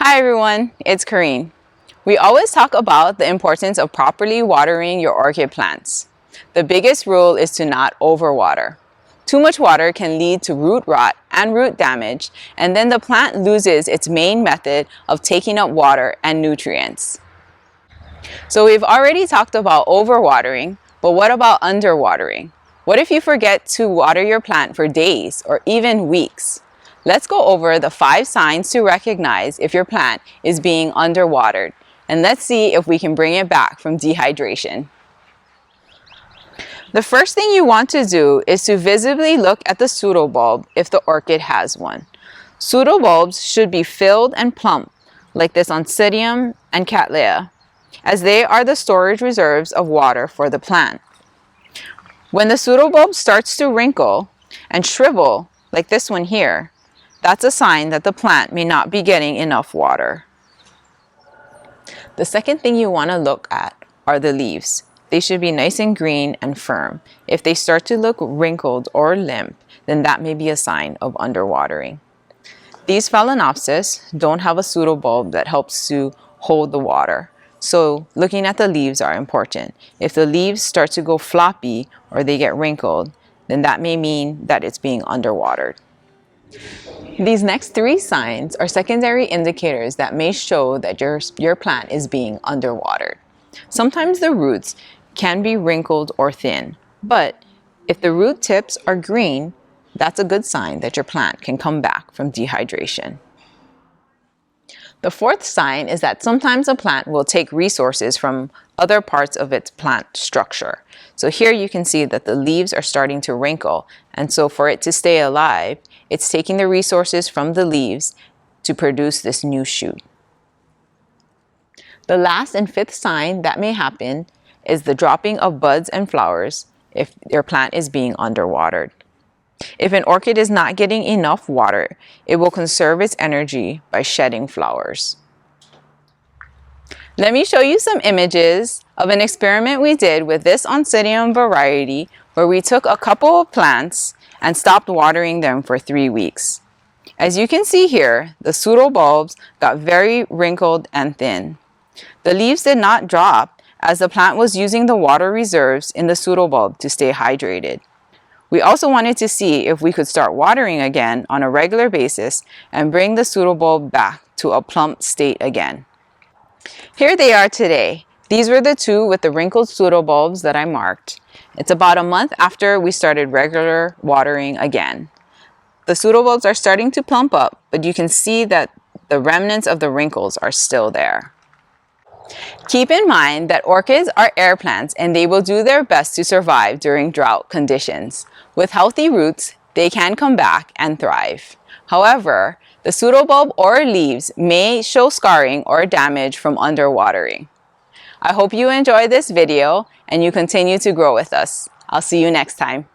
Hi everyone, it's Karine. We always talk about the importance of properly watering your orchid plants. The biggest rule is to not overwater. Too much water can lead to root rot and root damage, and then the plant loses its main method of taking up water and nutrients. So we've already talked about overwatering, but what about underwatering? What if you forget to water your plant for days or even weeks? Let's go over the 5 signs to recognize if your plant is being underwatered, and let's see if we can bring it back from dehydration. The first thing you want to do is to visibly look at the pseudobulb if the orchid has one. Pseudobulbs should be filled and plump, like this Oncidium and Cattleya, as they are the storage reserves of water for the plant. When the pseudobulb starts to wrinkle and shrivel, like this one here, that's a sign that the plant may not be getting enough water. The second thing you want to look at are the leaves. They should be nice and green and firm. If they start to look wrinkled or limp, then that may be a sign of underwatering. These Phalaenopsis don't have a pseudobulb that helps to hold the water. So looking at the leaves are important. If the leaves start to go floppy or they get wrinkled, then that may mean that it's being underwatered. These next 3 signs are secondary indicators that may show that your plant is being underwatered. Sometimes the roots can be wrinkled or thin, but if the root tips are green, that's a good sign that your plant can come back from dehydration. The 4th sign is that sometimes a plant will take resources from other parts of its plant structure. So here you can see that the leaves are starting to wrinkle, and so for it to stay alive, it's taking the resources from the leaves to produce this new shoot. The last and 5th sign that may happen is the dropping of buds and flowers if your plant is being underwatered. If an orchid is not getting enough water, it will conserve its energy by shedding flowers. Let me show you some images of an experiment we did with this Oncidium variety where we took a couple of plants and stopped watering them for 3 weeks. As you can see here, the pseudobulbs got very wrinkled and thin. The leaves did not drop as the plant was using the water reserves in the pseudobulb to stay hydrated. We also wanted to see if we could start watering again on a regular basis and bring the pseudobulb back to a plump state again. Here they are today. These were the 2 with the wrinkled pseudobulbs that I marked. It's about a month after we started regular watering again. The pseudobulbs are starting to plump up, but you can see that the remnants of the wrinkles are still there. Keep in mind that orchids are air plants and they will do their best to survive during drought conditions. With healthy roots, they can come back and thrive. However, the pseudobulb or leaves may show scarring or damage from underwatering. I hope you enjoyed this video and you continue to grow with us. I'll see you next time.